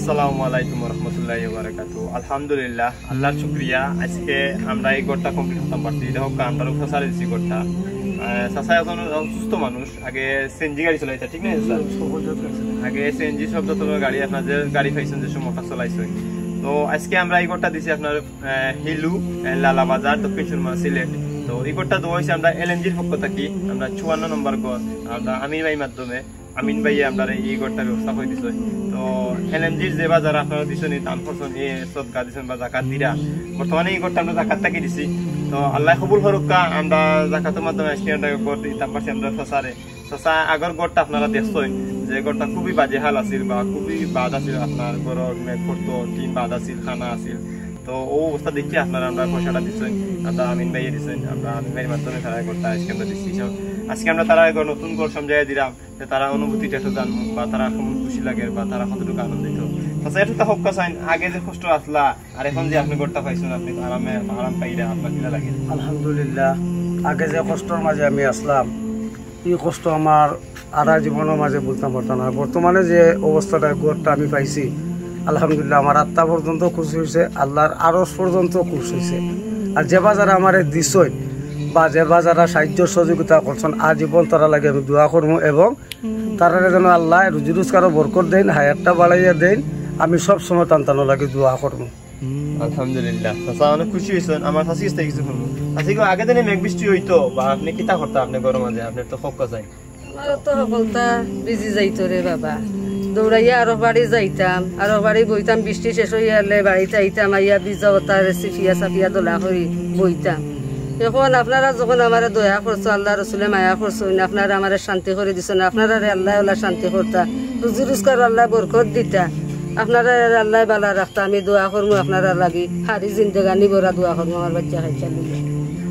আসসালামু আলাইকুম রহমতুল্লাহি ওয়া বারাকাতুহু। আলহামদুলিল্লাহ, আল্লাহর শুকরিয়া। আজকে আমরা এই ঘরটা কমপ্লিট করতে পারছি। এটা হোক আমরা ফসারে দিছি ঘরটা। চাচা এখন অসুস্থ মানুষ, আগে সিএনজি গাড়ি চলাইতা, ঠিক না স্যার? আগে সিএনজি সব যত গাড়ি আপনার যে গাড়ি পাইছেন যে সময় চলাইছেন। তো আজকে আমরা এই ঘরটা দিছি আপনার হিলু লালা বাজার দক্ষিণ সুরমা সিলেট। তো এই ঘরটা দেওয়া হয়েছে আমরা এলএনজির পক্ষ থাকি। আমরা 54 নম্বর ঘর আমরা আমিন ভাই মাধ্যমে আমিন ভাই আমরা এই ঘরটার ব্যবস্থা করে দিচ্ছি। তো এলএনজির যে বাজার আপনারা দিচ্ছেন দান করছেন এই সদকা দিচ্ছেন বা জাকাত দিরা, বর্তমানে এই ঘরটা আমরা জাকাত থাকি দিছি। তো আল্লাহ কবুল হরক্কা, আমরা জাকাতের মাধ্যমে আজকে ঘর দিতাম পারছি আমরা ফসারে। ফসা আগর ঘরটা আপনারা দেখছেন যে ঘরটা খুবই বাজে হাল আছিল বা খুবই বাদ আছিল, আপনার ঘরের মেঘ পড়তো, টিন বাদ আছিল, খানা আছিল। তো ও অবস্থা দেখি আপনারা আমরা পয়সাটা দিচ্ছেন, আমরা আমিন ভাইয়ে দিচ্ছেন, আমরা আমিন ভাইয়ের মাধ্যমে তারা ঘরটা আজকে আমরা দিচ্ছি। আজকে আমরা তারা নতুন ঘর সমঝাইয়া দিলাম যে তারা অনুভূতিটা একটু জানবো বা তারা কেমন খুশি লাগে বা তারা কতটুকু আনন্দিত। আচ্ছা, একটু তো হোক চাইন, আগে যে কষ্ট আসলা আর এখন যে আপনি ঘরটা পাইছেন, আপনি আরাম পাইরা আপনার কিনা লাগে? আলহামদুলিল্লাহ, আগে যে কষ্টর মাঝে আমি আসলাম এই কষ্ট আমার আধা জীবনের মাঝে বলতাম পারতাম না। বর্তমানে যে অবস্থাটা ঘরটা আমি পাইছি, আলহামদুলিল্লাহ আমার আত্মা পর্যন্ত খুশি হয়েছে, আল্লাহর আরশ পর্যন্ত খুশি হয়েছে। আর যে বাজারে আমার দিছই বা যে বাজারা সাহায্য সহযোগিতা করছেন, আজীবন তারা লাগে আমি দোয়া করবো এবং তারা যেন আল্লাহ রুজি রোজগারও বরকত দেন, হায়াতটা বাড়াইয়া দেন, আমি সব সময় টানটানো লাগে দোয়া করবো। আলহামদুলিল্লাহ, অনেক খুশি হয়েছেন। আমার কাছে কিছু করবো আজকে আগে দিনে মেঘ বৃষ্টি হইতো বা আপনি কিতা করতে আপনি গরম মাঝে আপনার তো ফক্কা চাই তো সকলটা বিজি যাইতো রে বাবা, দৌড়াইয়া আরো বাড়ি যাইতাম, আরো বাড়ি বইতাম, বৃষ্টি শেষ হইয়া এলে বাড়িতে আইতাম, আইয়া বীজতা সিফিয়া সাফিয়া দোলা করি বইতাম। এখন আপনারা যখন আমার দয়া করছো, আল্লাহ রসুলে মায়া করছো, আপনারা আমার শান্তি করে দিচ্ছেন, আপনারা আল্লাহ আল্লাহ শান্তি করতা, রুজি রোজগার আল্লাহ বরকত দিতা, আপনারা আল্লাহ বালা রাখতা। আমি দোয়া করবো আপনারা লাগি হারি জিন্দেগানি বরা দোয়া করবো আমার বাচ্চা খাইছা লিগে।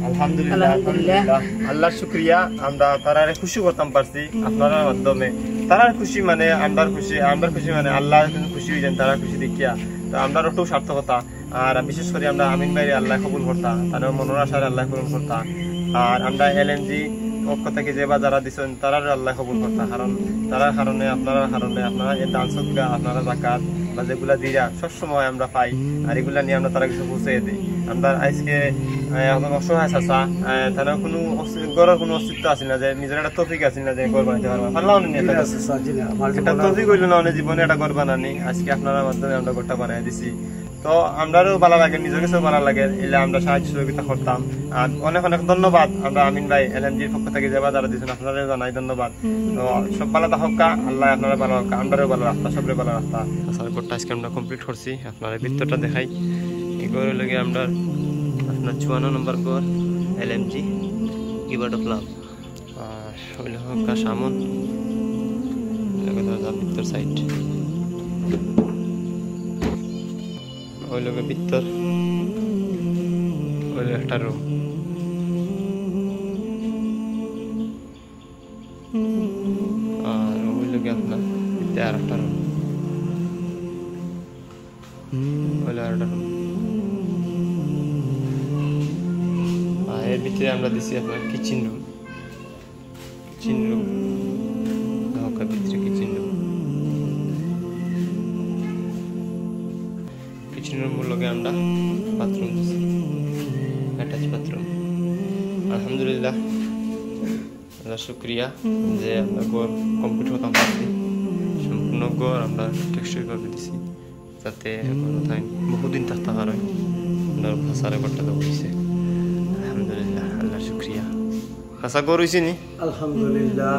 আলহামদুলিল্লাহ, আল্লাহর শুকরিয়া। আমরা তারারে খুশি করতাম পারছি আপনার মাধ্যমে। তারার খুশি মানে আমরা খুশি, আমরা খুশি মানে আল্লাহ খুশি হয়ে যান, তারা খুশি দেখিয়া। তো আমরা একটু সার্থকতা, আর বিশেষ করে আমরা আমিন ভাইরে আল্লাহ কবুল করতাম, তার মনোর আশার আল্লাহ কবুল করতাম। আর আমরা এলএনজি পক্ষ থেকে যে বা যারা দিচ্ছেন তারার আল্লাহ কবুল করতাম, কারণ তারার কারণে আপনারা এই দান সদকা আপনারা জাকাত বা যেগুলা দিয়া সবসময় আমরা পাই, আর এগুলা নিয়ে আমরা তারা কিছু পৌঁছে দিই। আমরা আজকে এখন অসহায় চাচা, তারা কোনো গড়ের কোনো অস্তিত্ব আছে না, যে নিজের একটা তফিক আছে না যে গড় বানাইতে পারবো, পারলাম একটা তফিক হইল না অনেক জীবনে একটা গড় বানানি। আজকে আপনার মাধ্যমে আমরা গড়টা বানাই দিছি। তো আমরাও ভালো লাগে, নিজের কাছেও ভালো লাগে, এলে আমরা সাহায্য সহযোগিতা করতাম। আর অনেক অনেক ধন্যবাদ আমরা আমিন ভাই এলএনজির পক্ষ থেকে যে বাজারে দিয়েছেন, আপনারা জানাই ধন্যবাদ। তো সব ভালো থাকা, আল্লাহ আপনারা ভালো রাখা, আমরাও ভালো রাখতা, সবরে ভালো রাখতা। আসার ঘরটা আজকে আমরা কমপ্লিট করছি, আপনারা ভিতরটা দেখাই। এই ঘরের লগে আমরা আপনার 54 নম্বর ঘর এলএমজি কিবার্ড ক্লাব, আর হইল হকা সামন ভিতর সাইড ওই লোকের ভিতর ওই একটা রুম, আর ওই লোকে আপনার আর একটা রুম, ওই আর একটা রুম। আর এর ভিতরে আমরা দিচ্ছি আপনার কিচেন রুম, ঢাকা ভিতরে কিচেন রুম। কিচেন রুমের লগে আমরা বাথরুম দিচ্ছি, অ্যাটাচ বাথরুম। আলহামদুলিল্লাহ, আল্লাহ শুক্রিয়া যে আমরা ঘর কমপ্লিট হতাম পারছি। সম্পূর্ণ ঘর আমরা টেক্সচার করে দিছি যাতে বহুদিন থাকতে পারে। আমরা ভাষার ঘরটা তো হয়েছে, আলহামদুলিল্লাহ, আল্লাহ শুক্রিয়া। ভাষা ঘর হয়েছে নি? আলহামদুলিল্লাহ,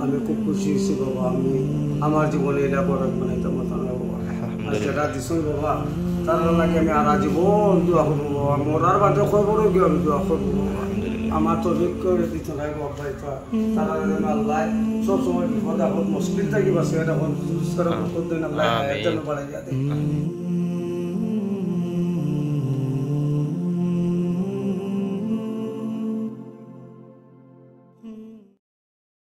আমি খুব খুশি হয়েছি বাবা। আমি আমার জীবনে এটা করার বানাইতাম না বাবা, আর যেটা দিচ্ছেন বাবা তার লাগে আমি আর জীবন দোয়া করবো বাবা। মরার বাদে খবরও গিয়ে আমি দোয়া করবো বাবা। আমার তো করে দিতে নাই বাবা, তারা যেন আল্লাহ সবসময় বিপদ আপদ মুশকিল থাকি বাসে এটা আল্লাহ বাড়াইয়া দেয়।